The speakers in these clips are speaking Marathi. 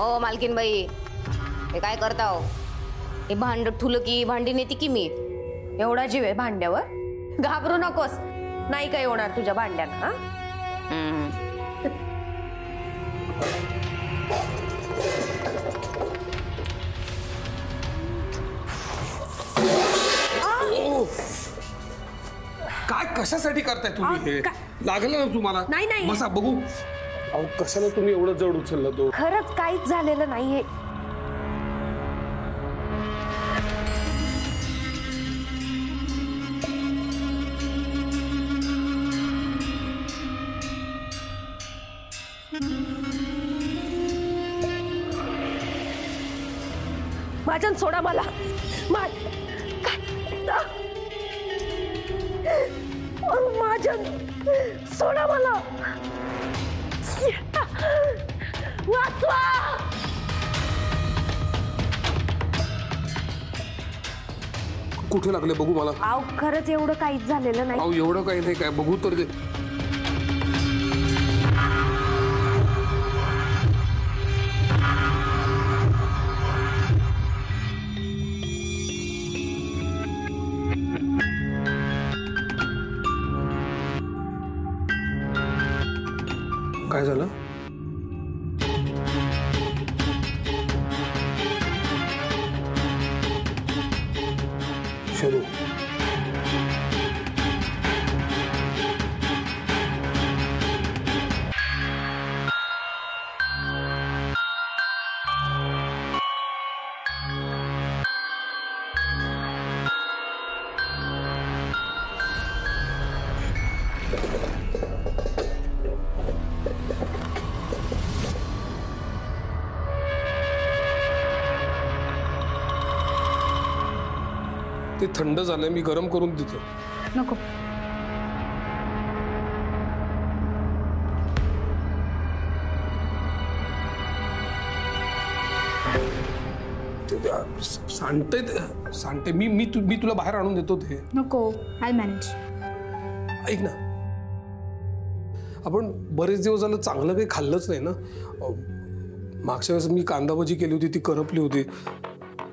ओ मालकीनबाई, हे काय करता हो? हे भांड ठुलं की भांडी नेती की मी? एवढा जीव आहे भांड्यावर? घाबरू नकोस, नाही काय होणार तुझ्या भांड्यानं. हा काय कशासाठी करताय तुम्ही हे? लागलं ना तुम्हाला? नाही नाही बसा बघू. अहो कशाला तुम्ही एवढं जड उचललं? तो खरंच काहीच झालेलं नाहीये. माझ्या सोडा मला. माझ्या सोडा मला. वाचवा. कुठे लागले बघू मला? आव खरंच एवढं काहीच झालेलं नाही. अहो एवढं काही नाही, काय बघू तर दे. काय झालं? शरू ते थंड झालंय, मी गरम करून देतो. नको. सांगते मी तुला बाहेर आणून देतो. ते नको, आय मॅनेज. ऐक ना, आपण बरेच दिवस झालं चांगलं काही खाल्लंच नाही ना. मागच्या वेळेस मी कांदा भजी केली होती, ती करपली होती.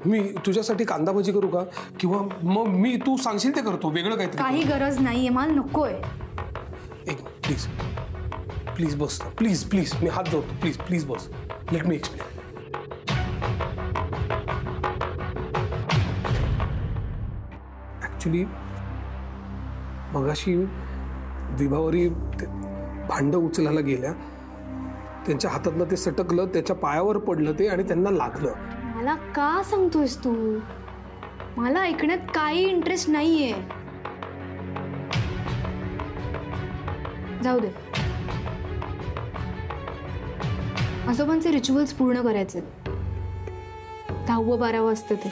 मी तुझ्यासाठी कांदा भजी करू का? किंवा मग तू सांगशील ते करतो, वेगळं काहीतरी. काही गरज नाहीये, मला नकोय. एक प्लीज प्लीज बस, प्लीज प्लीज, मी हात जोडतो. प्लीज प्लीज बस, लेट मी एक्सप्लेन. ऍक्च्युली मगाशी विभावरी भांड उचलायला गेल्या, त्यांच्या हातातनं ते सटकलं, त्याच्या पायावर पडलं ते आणि त्यांना लागलं. मला का सांगतोयस तू? मला ऐकण्यात काही इंटरेस्ट नाहीये. जाऊ दे. आजोबांचे रिच्युअल्स पूर्ण करायचे. 10-12 असतं ते.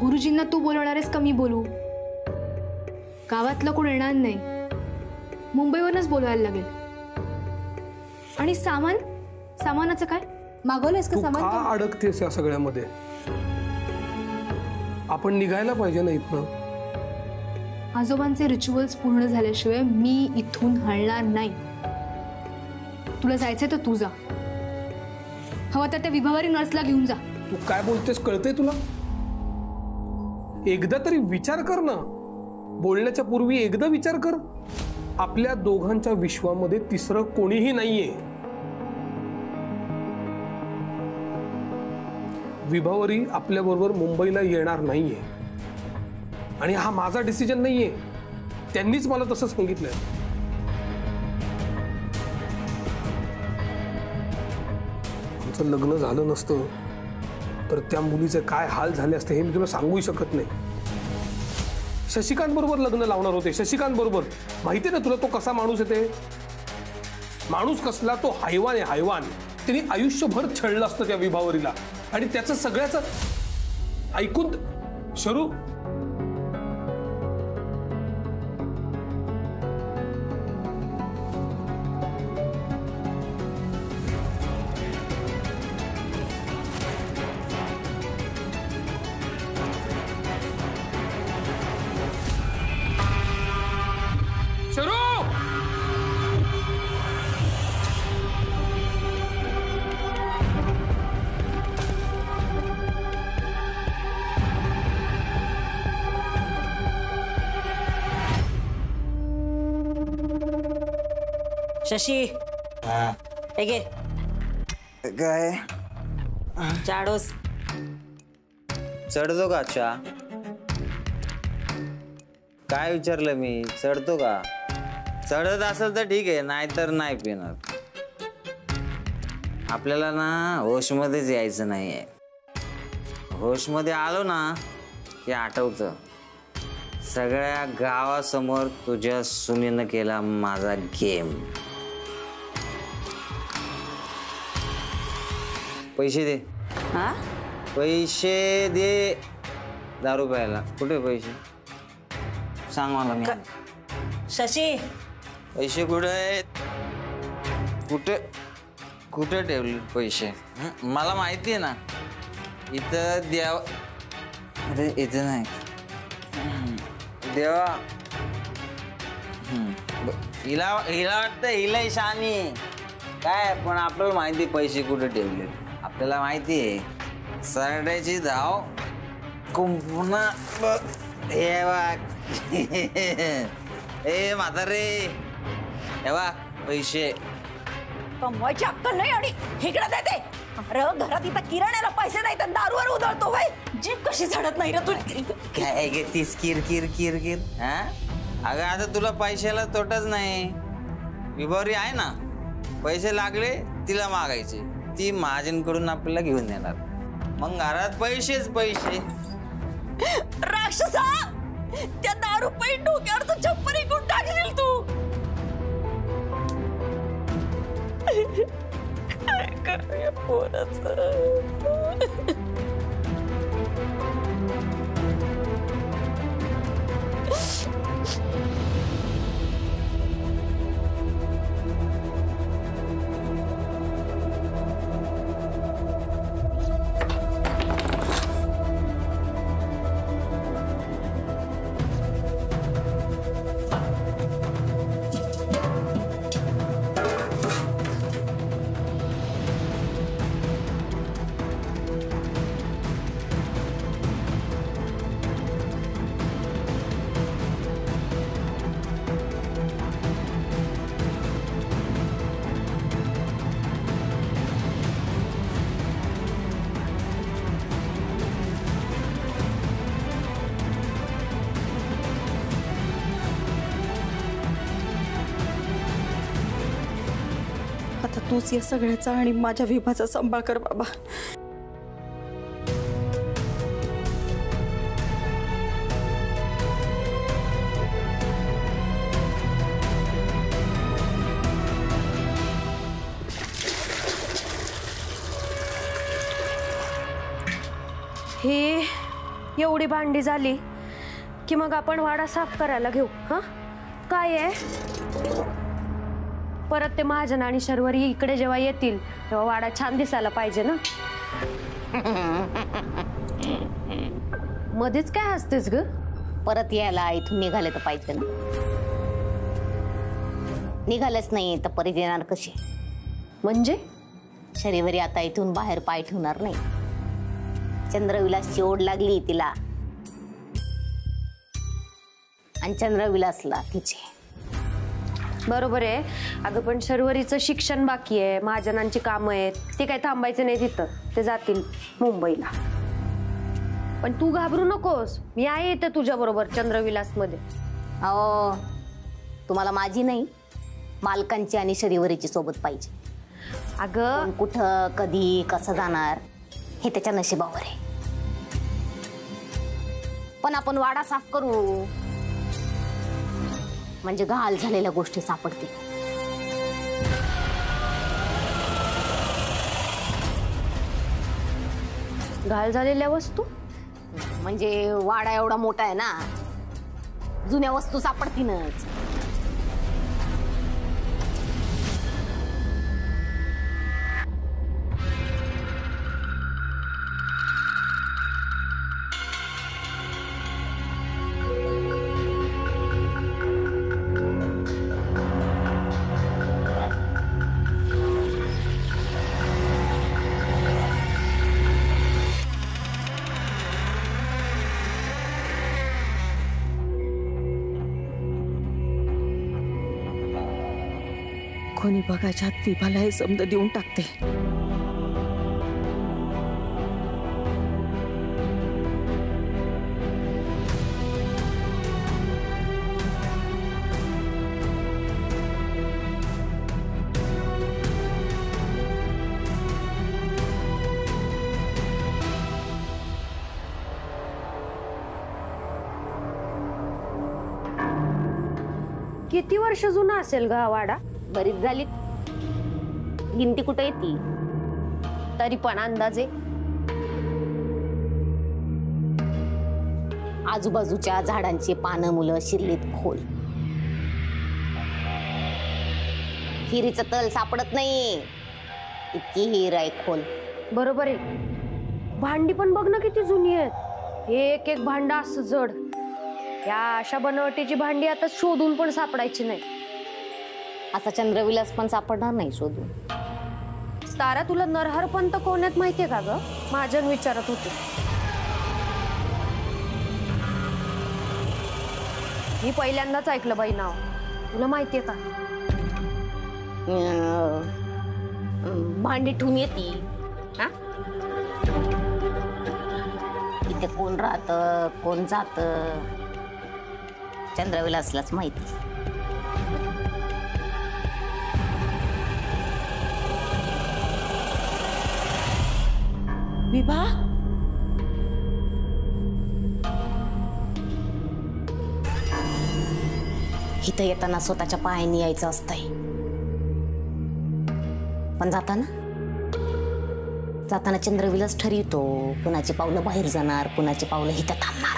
गुरुजींना तू बोलवणार आहेस का मी बोलू? गावातलं कोण येणार नाही, मुंबईवरूनच बोलवायला लागेल. आणि सामानाचं काय मागवलंयस का सामान? का अडकतेस या सगळ्यामध्ये? आपण निघायला पाहिजे ना इथनं. आजोबांचे रिच्युअल्स पूर्ण झाल्याशिवाय मी इथून हलणार नाही. तुला जायचंय तर तू जा. हवं तर त्या विभावरी नर्सला घेऊन जा. तू काय बोलतेस कळतंय तुला? एकदा तरी विचार कर ना. बोलण्याच्या पूर्वी एकदा विचार कर. आपल्या दोघांच्या विश्वामध्ये तिसरं कोणीही नाहीये. विभावरी आपल्या बरोबर मुंबईला येणार नाहीये आणि हा माझा डिसिजन नाहीये. त्यांनीच मला तसं सांगितलंय. आमचं लग्न झालं नसतं तर त्या मुलीचे काय हाल झाले असते हे मी तुला सांगू शकत नाही. शशिकांत बरोबर लग्न लावणार होते, शशिकांत बरोबर. माहिती ना तुला तो कसा माणूस आहे? ते माणूस कसला? तो हैवान आहे, हैवान. त्यांनी आयुष्यभर छळलं असतं त्या विभावरीला आणि त्याचं सगळ्याचं ऐकून शरू शशी हे घे काय चाडोस. चढतो का चहा? काय विचारलं मी? चढतो का? चढत असेल तर ठीक आहे, नाहीतर नाही पिणार. आपल्याला ना होशमध्येच यायचं नाहीये. होशमध्ये आलो ना की आठवतं सगळ्या गावासमोर तुझ्या सुनेनं केला माझा गेम. पैसे दे. हा पैसे दे. दारू प्यायला कुठे पैसे सांग मला. मी शशी पैसे कुठे आहेत? कुठे कुठे ठेवले पैसे? मला माहिती आहे ना. इथं द्याव. अरे इथं नाही देवा. हिला हिला वाटतं हिला शानी काय, पण आपल्याला माहिती पैसे कुठे ठेवले. आपल्याला माहिती आहे सरड्याची धाव कुंपणा. हे बघ ए म्हातारे, हे बघ पैसे. कमवायची अक्कल नाही आणि इकडे देते. अरे घरात इथं किराण्याला पैसे नाही तर दारूवर उधळतो भाई. जीभ कशी झडत नाही रे तू. काय घेतीस किर किर किर किर? हा अगं आता तुला पैशाला तोटाच नाही. विभावरी आहे ना, पैसे लागले तिला मागायचे, ती महाजनकडून आपल्याला घेऊन देणार. मग घरात पैसेच पैसे. राक्षसा त्या दारू पायी डोक्यावर तर छप्पर इकून टाकशील तू. काय करूया पोराचं? आता तूच या सगळ्याचा आणि माझ्या विभाचा सांभाळ कर बाबा. हे एवढी भांडी झाली की मग आपण वाडा साफ करायला घेऊ. हा काय आहे, परत ते महाजन आणि शर्वरी इकडे जेव्हा येतील तेव्हा वाडा छान दिसायला पाहिजे ना. मध्येच काय हसतेस ग? परत यायला इथून निघाले तर पाहिजे ना. निघालेच नाही तर परत येणार कशी? म्हणजे शनिवारी आता इथून बाहेर पाय ठेवणार नाही. चंद्रविलासची ओढ लागली तिला आणि चंद्रविलासला तिचे. बरोबर आहे. अगं पण शर्वरीचं शिक्षण बाकी आहे, महाजनांची कामं आहेत, ते काय थांबायचं नाही तिथं. ते जातील मुंबईला. पण तू घाबरू नकोस, मी आहे इथं तुझ्या बरोबर चंद्रविलास मध्ये. अहो तुम्हाला माझी नाही, मालकांची आणि शनिवारीची सोबत पाहिजे. अगं पण कुठं कधी कसं जाणार हे त्याच्या नशिबावर आहे. पण आपण वाडा साफ करू म्हणजे घाल झालेल्या गोष्टी सापडतील. घाल झालेल्या वस्तू म्हणजे वाडा एवढा मोठा आहे ना, जुन्या वस्तू सापडतीलच. कोणी बघायच्या आत विभाला हे समज देऊन टाकते. किती वर्ष जुना असेल ग हा वाडा? बरीच झाली, गिनती कुठे येते. तरी पण अंदाजे आजूबाजूच्या झाडांची पानं मुलं शिरलीत खोल. हिरीचं तल सापडत नाही, इतकी हिर आहे खोल. बरोबर आहे. भांडी पण बघ ना किती जुनी आहेत. एक एक भांड असं जड. या अशा बनावटीची भांडी आता शोधून पण सापडायची नाही. असा चंद्रविलास पण सापडणार नाही शोधून. तारा, तुला नरहर पंत कोण आहेत माहितीये का ग? महाजन विचारत होते. मी पहिल्यांदाच ऐकलं बाई नाव. तुला माहितीये का? भांडी ठेवून येते. हा, इथे कोण राहत कोण जात चंद्रविलासलाच माहिती. विभा, इथं येताना स्वतःच्या पायाने यायचं असतंय, पण जाताना चंद्रविलास ठरवितो कुणाची पावलं बाहेर जाणार, कुणाची पावलं इथं थांबणार.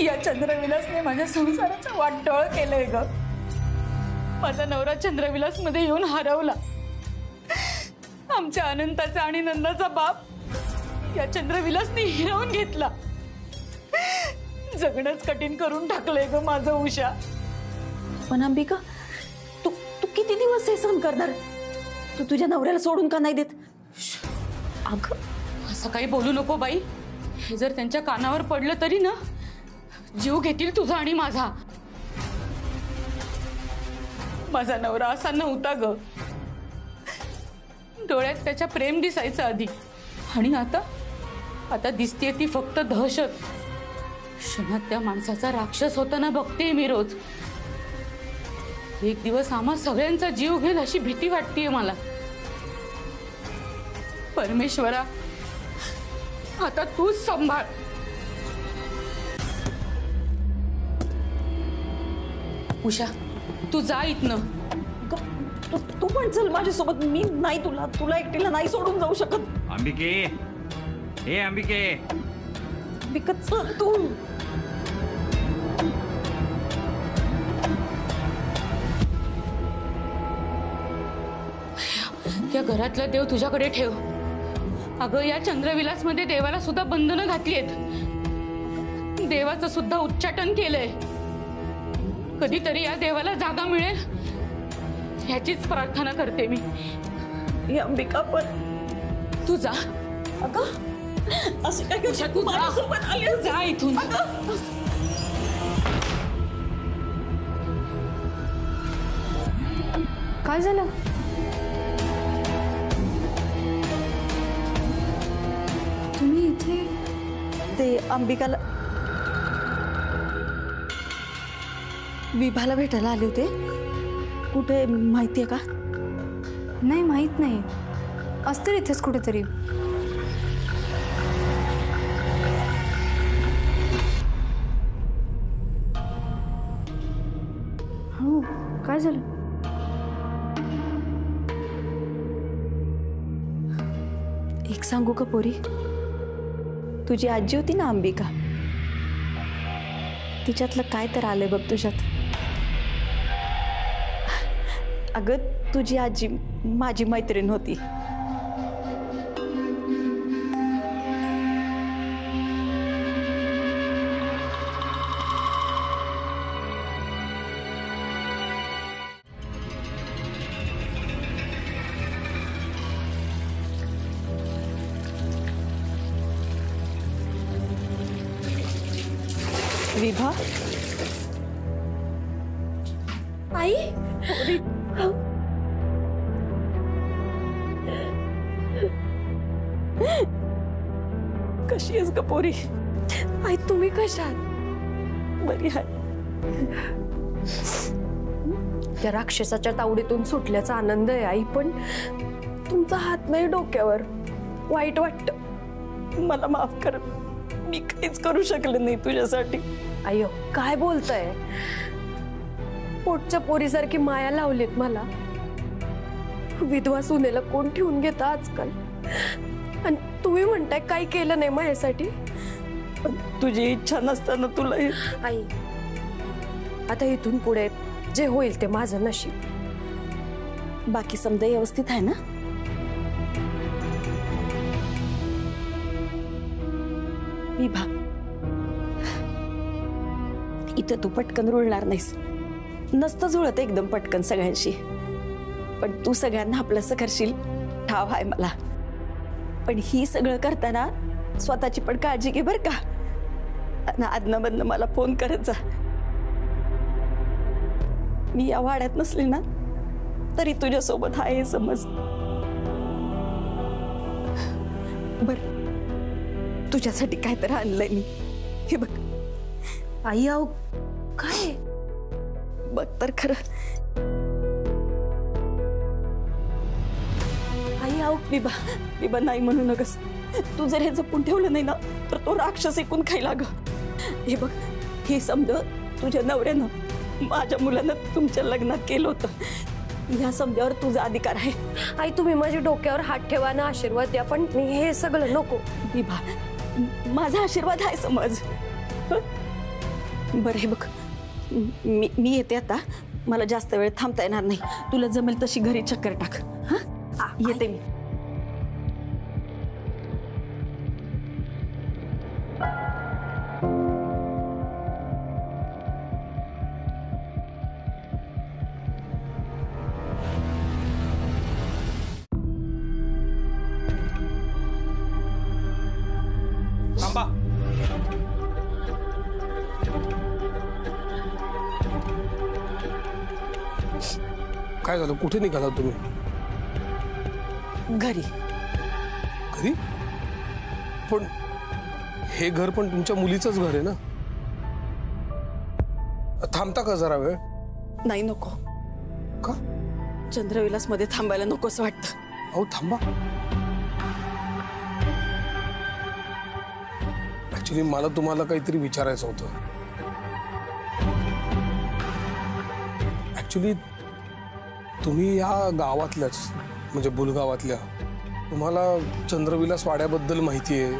या चंद्रविलासने माझ्या संसाराचं वाटोळ केलंय ग. माझा नवरा चंद्रविलास मध्ये येऊन हरवला. आमच्या अनंताचा आणि नंदाचा बाप या चंद्रविलासने हिरावून घेतला. जगणंच कठीण करून टाकलंय ग माझं उषा. पण अंबिका, तू किती दिवस हे सहन करणार? तू तुझ्या नवऱ्याला सोडून का नाही देत? अगं असं काही बोलू नको बाई. हे जर त्यांच्या कानावर पडलं तरी ना जीव घेतील तुझा आणि माझा. माझा नवरा असा नव्हता ग. डोळ्यात त्याच्या प्रेम दिसायचं आधी, आणि आता दिसतेय ती फक्त दहशत. क्षणात त्या माणसाचा राक्षस होताना बघते मी रोज. एक दिवस आम्हा सगळ्यांचा जीव घेईल अशी भीती वाटतेय मला. परमेश्वरा, आता तूच सांभाळ. उषा, तू जा इथनं. तू पण चल माझ्यासोबत. मी नाही, तुला एकटीला नाही सोडून जाऊ शकत. अंबिके, हे अंबिके, विकत चल तू. या घरातला देव तुझ्याकडे ठेव. अगं, या चंद्रविलास मध्ये देवाला सुद्धा बंधनं घातलीत. देवाचं सुद्धा उच्चाटन केलंय. कधीतरी या देवाला जागा मिळेल ह्याचीच प्रार्थना करते मी. अंबिका, पण तू जा. अगं असं काय उषा, तू जा इथून. काय झालं? तुम्ही इथे? ते अंबिकाला, विभाला भेटायला आले होते. कुठे माहितीये का? नाही, माहित नाही. असतील इथेच कुठेतरी. हो, काय झालं? एक सांगू का पोरी? तुझी आजी होती ना अंबिका, तिच्यातलं काय तर आलंय बघ तुझ्यात. अगं, तुझी आजी माझी मैत्रीण होती. विभा, आई कशी आहेस ग पोरी? आई तुम्ही कशात? बरी आहे. त्या राक्षसाच्या तावडीतून सुटल्याचा आनंद आहे आई, पण तुमचा हात नाही डोक्यावर. वाईट वाटत. मला माफ कर, मी काहीच करू शकले नाही तुझ्यासाठी. अय्यो काय बोलताय? पोटच्या पोरीसारखी माया लावलीत मला. विधवा सुनेला कोण ठेवून घेतं आजकाल? आणि तुम्ही म्हणताय काही केलं नाही माझ्यासाठी? पण तुझी इच्छा नसताना तुला आई आता इथून पुढे जे होईल ते माझं नशीब. बाकी समजा व्यवस्थित आहे ना? विभा, इथं तू पटकन रुळणार नाहीस. नसतं जुळत एकदम पटकन सगळ्यांशी, पण तू सगळ्यांना आपलंसं करशील ठाव आहे मला. पण ही सगळं करताना स्वतःची पण काळजी घे बर का. आदनामधनं मला फोन करत जा. मी या वाड्यात नसली ना तरी तुझ्या सोबत आहे समज. बर, तुझ्यासाठी काय तर आणलंय मी. हे बघ. आई आऊ काय? बघ तर खरं. आई आऊ विभा, विभा नाही म्हणू नकस. तू जर हे जपून ठेवलं नाही ना तर तो राक्षस ऐकून खायला ग. हे बघ, हे समज तुझ्या नवऱ्यानं माझ्या मुलानं तुमच्या लग्नात केलं होतं. या समजावर तुझा अधिकार आहे. आई तुम्ही माझ्या डोक्यावर हात ठेवा ना, आशीर्वाद द्या, पण मी हे सगळं नको. विभा, माझा आशीर्वाद आहे समज. बरं हे बघ, मी येते आता. मला जास्त वेळ थांबता येणार नाही. तुला जमेल तशी घरी चक्कर टाक. हा, येते मी. थांबा. काय झालं? कुठे निघाला तुम्ही? घरी. घरी? पण हे घर पण तुमच्या मुलीचंच घर आहे ना. थांबता का जरा वेळ? नाही, नको. का? चंद्रविलास मध्ये थांबायला नकोस वाटतं. अहो थांबा. ऍक्च्युली मला तुम्हाला काहीतरी विचारायचं होतं. ऍक्च्युली तुम्ही या गावातल्याच, म्हणजे बुलगावातल्या, तुम्हाला चंद्रविलास वाड्याबद्दल माहिती आहे,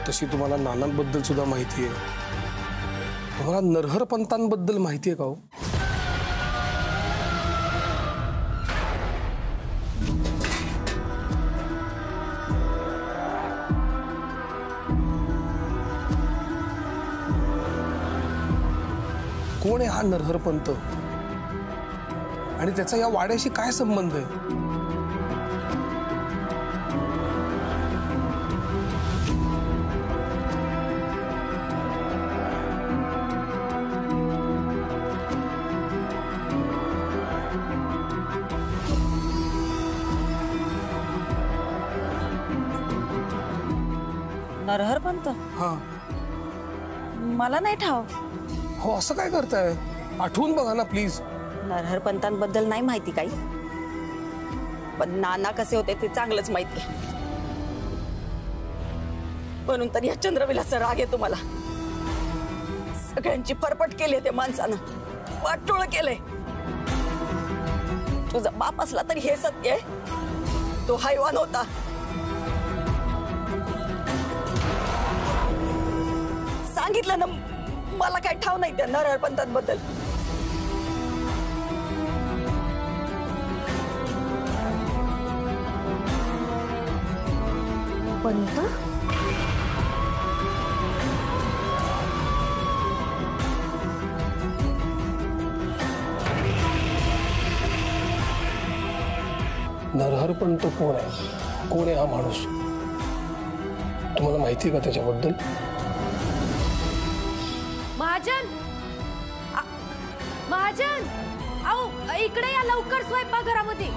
तशी तुम्हाला नानांबद्दल सुद्धा माहिती आहे. तुम्हाला नरहर पंतांबद्दल माहिती आहे का हो? कोण आहे हा नरहर पंत आणि त्याचा या वाड्याशी काय संबंध आहे? नरहर पंत? हा. मला नाही ठाव. हो, असं काय करताय? आठवून बघा ना प्लीज. नरहर पंतांबद्दल नाही माहिती काही, पण नाना कसे होते ते चांगलंच माहिती. म्हणून तर या चंद्रविलासचा राग आहे तुम्हाला. सगळ्यांची फरफट केली त्या माणसानं, वाटोळ केलंय. तुझा बाप असला तरी हे सत्य आहे, तो हैवान होता. सांगितलं ना, मला काय ठाव नाही त्या नरहर पंतांबद्दल. पंत? नरहर पंत कोण आहे? कोण आहे हा माणूस? तुम्हाला माहिती आहे का त्याच्याबद्दल? महाजन, अहो इकडे या लवकर स्वयंपाकघरामध्ये.